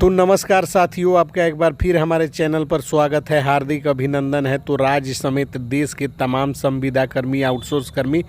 तो नमस्कार साथियों, आपका एक बार फिर हमारे चैनल पर स्वागत है, हार्दिक अभिनंदन है। तो राज्य समेत देश के तमाम संविदा कर्मी, आउटसोर्स कर्मी,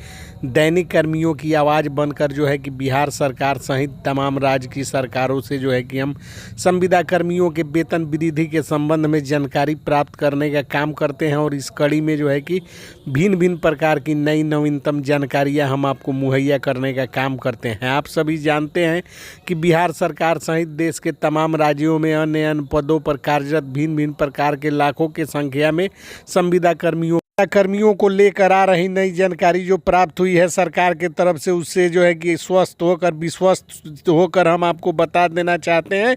दैनिक कर्मियों की आवाज़ बनकर जो है कि बिहार सरकार सहित तमाम राज्य की सरकारों से जो है कि हम संविदा कर्मियों के वेतन वृद्धि के संबंध में जानकारी प्राप्त करने का काम करते हैं। और इस कड़ी में जो है कि भिन्न भिन्न प्रकार की नई नवीनतम जानकारियाँ हम आपको मुहैया करने का काम करते हैं। आप सभी जानते हैं कि बिहार सरकार सहित देश के तमाम राज्यों में अन्य पदों पर कार्यरत भिन्न भिन्न प्रकार के लाखों की संख्या में संविदा कर्मियों को लेकर आ रही नई जानकारी जो प्राप्त हुई है सरकार के तरफ से, उससे जो है कि स्वस्थ होकर विश्वस्त होकर हम आपको बता देना चाहते हैं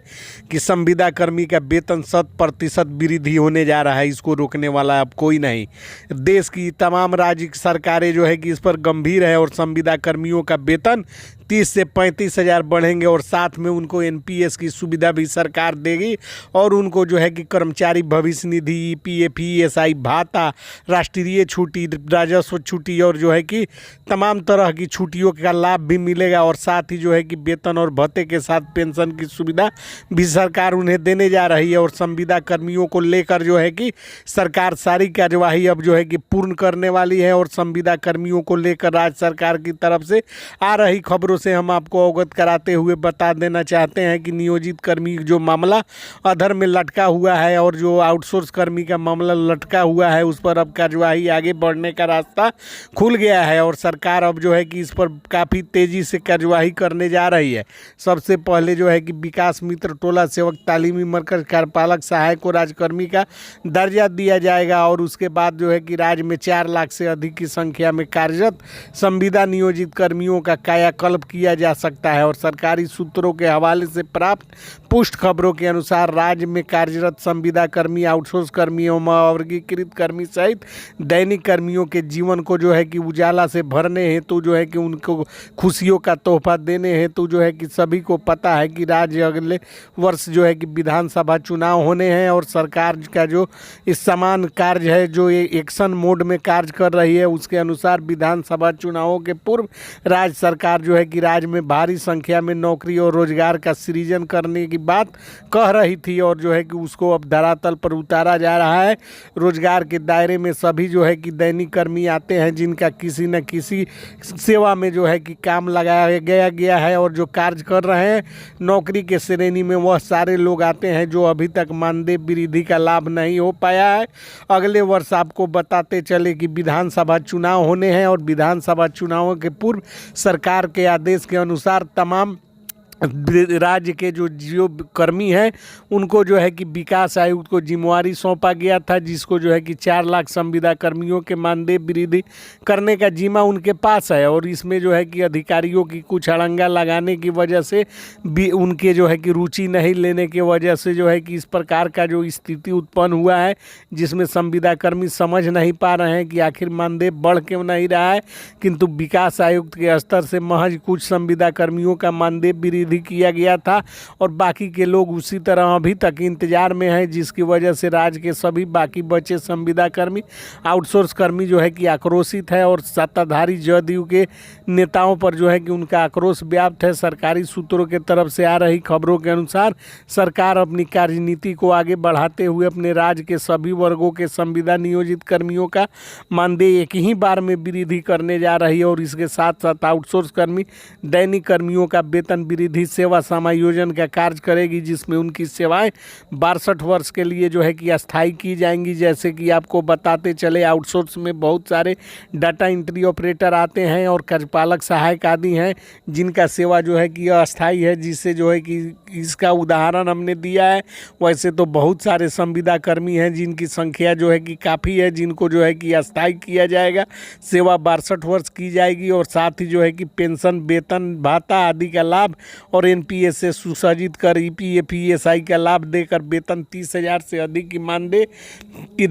कि संविदा कर्मी का वेतन 100% वृद्धि होने जा रहा है। इसको रोकने वाला अब कोई नहीं। देश की तमाम राज्य की सरकारें जो है कि इस पर गंभीर है और संविदा कर्मियों का वेतन 30 से 35 हज़ार बढ़ेंगे और साथ में उनको एनपीएस की सुविधा भी सरकार देगी और उनको जो है कि कर्मचारी भविष्य निधि, ईपीएफ, ईएसआई भाता, राष्ट्रीय छुट्टी, राजस्व छुट्टी और जो है कि तमाम तरह की छुट्टियों का लाभ भी मिलेगा। और साथ ही जो है कि वेतन और भत्ते के साथ पेंशन की सुविधा भी सरकार उन्हें देने जा रही है। और संविदा कर्मियों को लेकर जो है कि सरकार सारी कार्यवाही अब जो है कि पूर्ण करने वाली है। और संविदा कर्मियों को लेकर राज्य सरकार की तरफ से आ रही खबरों से हम आपको अवगत कराते हुए बता देना चाहते हैं कि नियोजित कर्मी जो मामला अधर में लटका हुआ है और जो आउटसोर्स कर्मी का मामला लटका हुआ है, उस पर अब कार्यवाही आगे बढ़ने का रास्ता खुल गया है। और सरकार अब जो है कि इस पर काफ़ी तेज़ी से कार्यवाही करने जा रही है। सबसे पहले जो है कि विकास मित्र टोला सेवक तालीमी मरकज कार्यपालक सहायक को राज्यकर्मी का दर्जा दिया जाएगा। और उसके बाद जो है कि राज्य में 4 लाख से अधिक की संख्या में कार्यरत संविदा नियोजित कर्मियों का कायाकल्प किया जा सकता है। और सरकारी सूत्रों के हवाले से प्राप्त पुष्ट खबरों के अनुसार राज्य में कार्यरत संविदा कर्मी, आउटसोर्स कर्मियों, वर्गीकृत कर्मी सहित दैनिक कर्मियों के जीवन को जो है कि उजाला से भरने हेतु जो है कि उनको खुशियों का तोहफा देने हेतु जो है कि सभी को पता है कि राज्य अगले वर्ष जो है कि विधानसभा चुनाव होने हैं। और सरकार का जो इस समान कार्य है जो ये एक्शन मोड में कार्य कर रही है, उसके अनुसार विधानसभा चुनावों के पूर्व राज्य सरकार जो है कि राज्य में भारी संख्या में नौकरी और रोजगार का सृजन करने की बात कह रही थी। और जो है कि उसको अब धरातल पर उतारा जा रहा है। रोजगार के दायरे में सभी जो है कि दैनिक कर्मी आते हैं जिनका किसी न किसी सेवा में जो है कि काम लगाया गया है और जो कार्य कर रहे हैं। नौकरी के श्रेणी में वह सारे लोग आते हैं जो अभी तक मानदेय वृद्धि का लाभ नहीं हो पाया है। अगले वर्ष आपको बताते चले कि विधानसभा चुनाव होने हैं और विधानसभा चुनावों के पूर्व सरकार के आदेश के अनुसार तमाम राज्य के जो कर्मी हैं उनको जो है कि विकास आयुक्त को जिम्मेवारी सौंपा गया था, जिसको जो है कि 4 लाख संविदा कर्मियों के मानदेय वृद्धि करने का जिम्मा उनके पास है। और इसमें जो है कि अधिकारियों की कुछ अड़ंगा लगाने की वजह से भी उनके जो है कि रुचि नहीं लेने की वजह से जो है कि इस प्रकार का जो स्थिति उत्पन्न हुआ है, जिसमें संविदा कर्मी समझ नहीं पा रहे हैं कि आखिर मानदेय बढ़ क्यों नहीं रहा है। किंतु विकास आयुक्त के स्तर से महज कुछ संविदा कर्मियों का मानदेय वृद्धि किया गया था और बाकी के लोग उसी तरह अभी तक इंतजार में हैं, जिसकी वजह से राज्य के सभी बाकी बचे संविदा कर्मी, आउटसोर्स कर्मी जो है कि आक्रोशित है। और सत्ताधारी जदयू के नेताओं पर जो है कि उनका आक्रोश व्याप्त है। सरकारी सूत्रों के तरफ से आ रही खबरों के अनुसार सरकार अपनी कार्यनीति को आगे बढ़ाते हुए अपने राज्य के सभी वर्गों के संविदा नियोजित कर्मियों का मानदेय एक ही बार में वृद्धि करने जा रही है। और इसके साथ साथ आउटसोर्स कर्मी, दैनिक कर्मियों का वेतन वृद्धि सेवा समायोजन का कार्य करेगी, जिसमें उनकी सेवाएं 62 वर्ष के लिए जो है कि अस्थायी की जाएंगी। जैसे कि आपको बताते चले, आउटसोर्स में बहुत सारे डाटा एंट्री ऑपरेटर आते हैं और कार्यपालक सहायक आदि हैं जिनका सेवा जो है कि अस्थायी है, जिससे जो है कि इसका उदाहरण हमने दिया है। वैसे तो बहुत सारे संविदा कर्मी हैं जिनकी संख्या जो है कि काफ़ी है, जिनको जो है कि अस्थायी किया जाएगा, सेवा 62 वर्ष की जाएगी और साथ ही जो है कि पेंशन, वेतन, भाता आदि का लाभ और एनपीएस से सुसज्जित कर ईपीएफ, ईएसआई का लाभ देकर वेतन 30 हज़ार से अधिक की मानदेय की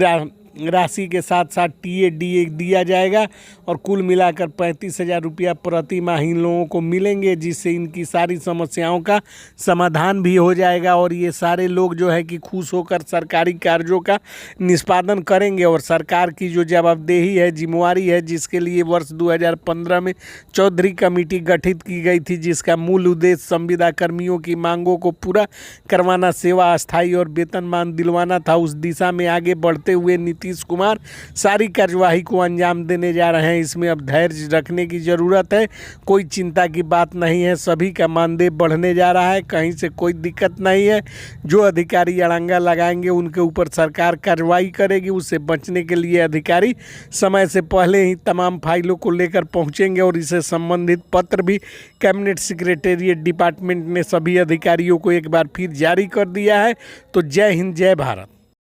राशि के साथ साथ टीए डीए दिया जाएगा और कुल मिलाकर 35,000 रुपया प्रति माह इन लोगों को मिलेंगे, जिससे इनकी सारी समस्याओं का समाधान भी हो जाएगा और ये सारे लोग जो है कि खुश होकर सरकारी कार्यों का निष्पादन करेंगे। और सरकार की जो जवाबदेही है, जिम्मेवारी है, जिसके लिए वर्ष 2015 में चौधरी कमेटी गठित की गई थी, जिसका मूल उद्देश्य संविदा कर्मियों की मांगों को पूरा करवाना, सेवा अस्थायी और वेतनमान दिलवाना था। उस दिशा में आगे बढ़ते हुए नीतीश कुमार सारी कार्यवाही को अंजाम देने जा रहे हैं। इसमें अब धैर्य रखने की ज़रूरत है, कोई चिंता की बात नहीं है। सभी का मानदेय बढ़ने जा रहा है, कहीं से कोई दिक्कत नहीं है। जो अधिकारी अड़ंगा लगाएंगे उनके ऊपर सरकार कार्रवाई करेगी। उससे बचने के लिए अधिकारी समय से पहले ही तमाम फाइलों को लेकर पहुंचेंगे और इससे संबंधित पत्र भी कैबिनेट सेक्रेटेरिएट डिपार्टमेंट ने सभी अधिकारियों को एक बार फिर जारी कर दिया है। तो जय हिंद, जय भारत।